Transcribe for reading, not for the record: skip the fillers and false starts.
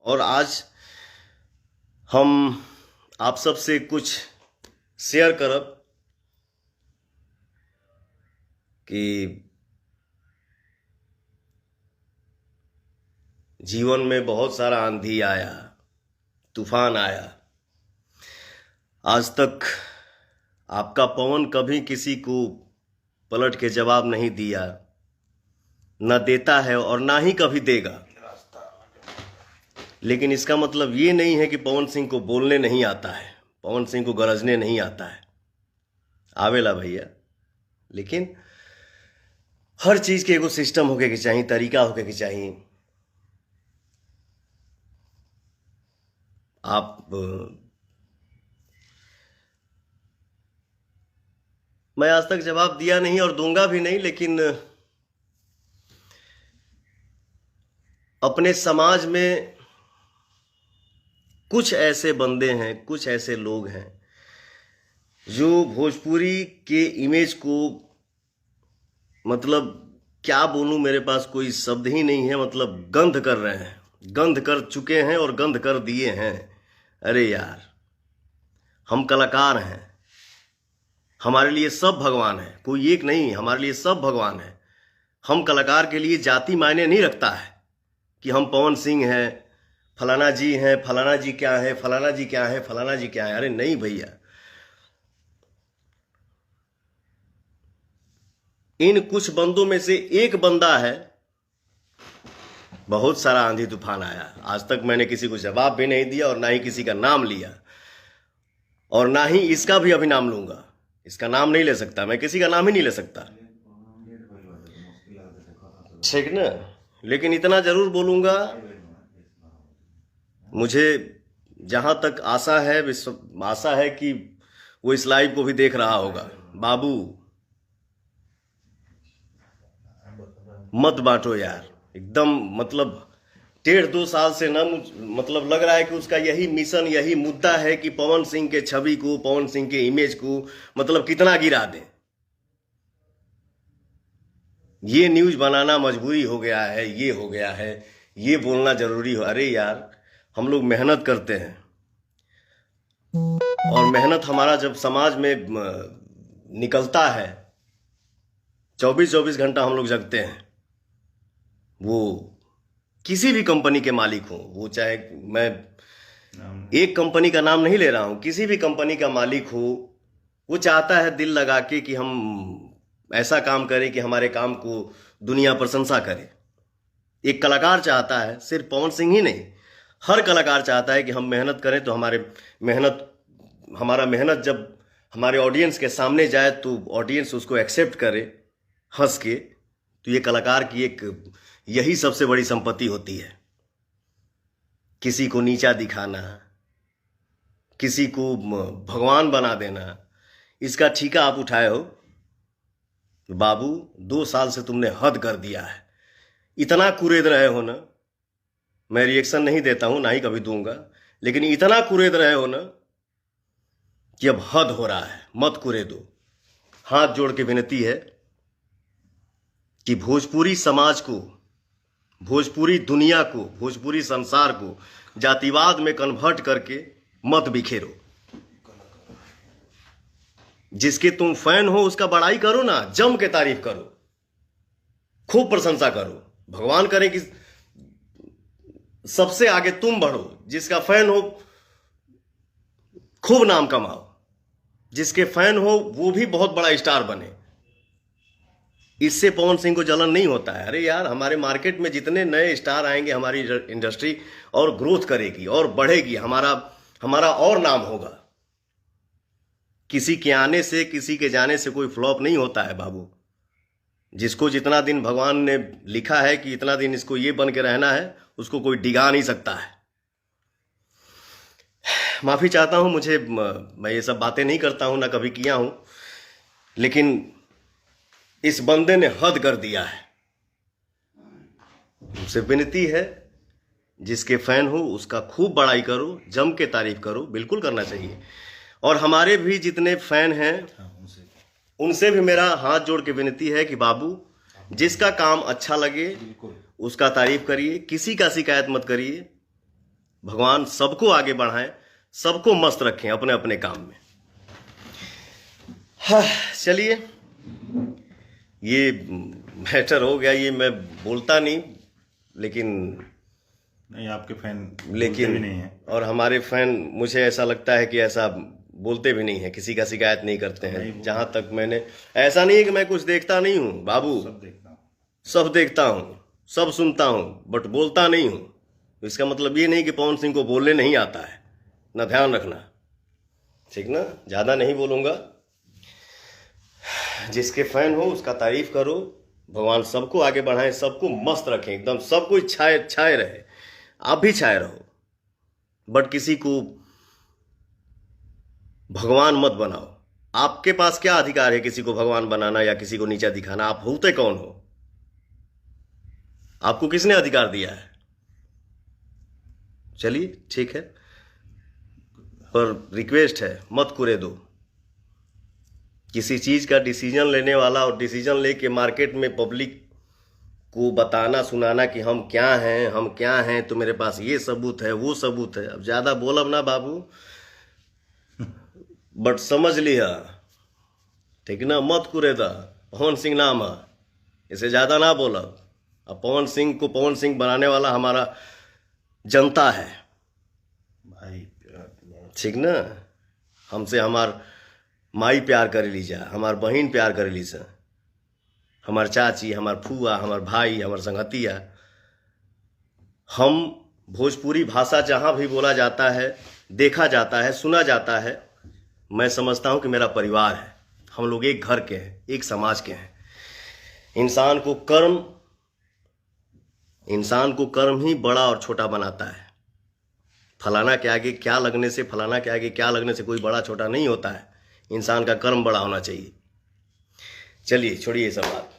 और आज हम आप सबसे कुछ शेयर करब कि जीवन में बहुत सारा आंधी आया, तूफान आया। आज तक आपका पवन कभी किसी को पलट के जवाब नहीं दिया, न देता है और ना ही कभी देगा। लेकिन इसका मतलब ये नहीं है कि पवन सिंह को बोलने नहीं आता है, पवन सिंह को गरजने नहीं आता है। आवेला भैया, लेकिन हर चीज के एगो सिस्टम होके के चाहिए, तरीका होके के चाहिए। आप मैं आज तक जवाब दिया नहीं और दूंगा भी नहीं, लेकिन अपने समाज में कुछ ऐसे बंदे हैं, कुछ ऐसे लोग हैं जो भोजपुरी के इमेज को, मतलब क्या बोलूं, मेरे पास कोई शब्द ही नहीं है, मतलब गंध कर रहे हैं, गंध कर चुके हैं और गंध कर दिए हैं। अरे यार, हम कलाकार हैं, हमारे लिए सब भगवान है, कोई एक नहीं, हमारे लिए सब भगवान है। हम कलाकार के लिए जाति मायने नहीं रखता है कि हम पवन सिंह हैं, फलाना जी हैं, फलाना जी क्या है, फलाना जी क्या है, फलाना जी क्या है। अरे नहीं भैया, इन कुछ बंदों में से एक बंदा है। बहुत सारा आंधी तूफान आया, आज तक मैंने किसी को जवाब भी नहीं दिया और ना ही किसी का नाम लिया, और ना ही इसका भी अभी नाम लूंगा। इसका नाम नहीं ले सकता, मैं किसी का नाम ही नहीं ले सकता, ठीक ना। लेकिन इतना जरूर बोलूंगा, मुझे जहां तक आशा है, आशा है कि वो इस लाइव को भी देख रहा होगा। बाबू मत बांटो यार, एकदम मतलब 1.5-2 साल से ना मतलब लग रहा है कि उसका यही मिशन, यही मुद्दा है कि पवन सिंह के छवि को, पवन सिंह के इमेज को मतलब कितना गिरा दें। ये न्यूज बनाना मजबूरी हो गया है, ये हो गया है, ये बोलना जरूरी हो। अरे यार, हम लोग मेहनत करते हैं और मेहनत हमारा जब समाज में निकलता है, 24-24 घंटा हम लोग जगते हैं। वो किसी भी कंपनी के मालिक हो, वो चाहे, मैं एक कंपनी का नाम नहीं ले रहा हूं, किसी भी कंपनी का मालिक हो, वो चाहता है दिल लगा के कि हम ऐसा काम करें कि हमारे काम को दुनिया प्रशंसा करे। एक कलाकार चाहता है, सिर्फ पवन सिंह ही नहीं, हर कलाकार चाहता है कि हम मेहनत करें तो हमारा मेहनत जब हमारे ऑडियंस के सामने जाए तो ऑडियंस उसको एक्सेप्ट करे हंस के। तो ये कलाकार की एक यही सबसे बड़ी संपत्ति होती है। किसी को नीचा दिखाना, किसी को भगवान बना देना, इसका ठेका आप उठाए हो। बाबू, 2 साल से तुमने हद कर दिया है, इतना कुरेद रहे हो ना, मैं रिएक्शन नहीं देता हूं, ना ही कभी दूंगा, लेकिन इतना कुरेद रहे हो ना कि अब हद हो रहा है, मत कुरेदो। हाथ जोड़ के विनती है कि भोजपुरी समाज को, भोजपुरी दुनिया को, भोजपुरी संसार को जातिवाद में कन्वर्ट करके मत बिखेरो। जिसके तुम फैन हो उसका बड़ाई करो ना, जम के तारीफ करो, खूब प्रशंसा करो। भगवान करे कि सबसे आगे तुम बढ़ो। जिसका फैन हो खूब नाम कमाओ, जिसके फैन हो वो भी बहुत बड़ा स्टार बने। इससे पवन सिंह को जलन नहीं होता है। अरे यार, हमारे मार्केट में जितने नए स्टार आएंगे, हमारी इंडस्ट्री और ग्रोथ करेगी और बढ़ेगी, हमारा और नाम होगा। किसी के आने से, किसी के जाने से कोई फ्लॉप नहीं होता है बाबू। जिसको जितना दिन भगवान ने लिखा है कि इतना दिन इसको ये बन के रहना है, उसको कोई डिगा नहीं सकता है। माफी चाहता हूं, मैं ये सब बातें नहीं करता हूं, ना कभी किया हूं, लेकिन इस बंदे ने हद कर दिया है। मुझसे विनती है, जिसके फैन हो उसका खूब बड़ाई करो, जम के तारीफ करो, बिल्कुल करना चाहिए। और हमारे भी जितने फैन हैं उनसे भी मेरा हाथ जोड़ के विनती है कि बाबू, जिसका काम अच्छा लगे उसका तारीफ करिए, किसी का शिकायत मत करिए। भगवान सबको आगे बढ़ाएं, सबको मस्त रखें अपने अपने काम में। हाँ, चलिए, ये मैटर हो गया। ये मैं बोलता नहीं, लेकिन नहीं, आपके फैन लेकिन भी नहीं है, और हमारे फैन, मुझे ऐसा लगता है कि ऐसा बोलते भी नहीं है, किसी का शिकायत नहीं करते हैं। जहां तक मैंने, ऐसा नहीं है कि मैं कुछ देखता नहीं हूं बाबू, सब देखता हूँ, सब देखता हूं, सब सुनता हूं, बट बोलता नहीं हूं। इसका मतलब ये नहीं कि पवन सिंह को बोलने नहीं आता है ना, ध्यान रखना, ठीक ना। ज्यादा नहीं बोलूंगा। जिसके फैन हो उसका तारीफ करो। भगवान सबको आगे बढ़ाएं, सबको मस्त रखें, एकदम सब कोई छाए छाए रहे, आप भी छाए रहो, बट किसी को भगवान मत बनाओ। आपके पास क्या अधिकार है किसी को भगवान बनाना या किसी को नीचा दिखाना? आप होते कौन हो? आपको किसने अधिकार दिया है? चलिए ठीक है, पर रिक्वेस्ट है, मत कुरे दो। किसी चीज का डिसीजन लेने वाला और डिसीजन लेके मार्केट में पब्लिक को बताना सुनाना कि हम क्या हैं, हम क्या हैं, तो मेरे पास ये सबूत है, वो सबूत है। अब ज्यादा बोलब ना बाबू, बट समझ लिया, ठीक ना। मत कुरेदा, पवन सिंह नाम है, इसे ज्यादा ना बोलब। अब पवन सिंह को पवन सिंह बनाने वाला हमारा जनता है भाई, ठीक ना। हमसे हमार माई प्यार कर लीजा, हमार बहन प्यार कर लीजा, हमार चाची, हमार फूआ, हमार भाई, हमार संगतिया। हम भोजपुरी भाषा जहाँ भी बोला जाता है, देखा जाता है, सुना जाता है, मैं समझता हूँ कि मेरा परिवार है। हम लोग एक घर के हैं, एक समाज के हैं। इंसान को कर्म ही बड़ा और छोटा बनाता है। फलाना के आगे क्या लगने से, फलाना के आगे क्या लगने से कोई बड़ा छोटा नहीं होता है। इंसान का कर्म बड़ा होना चाहिए। चलिए छोड़िए ये सब बात।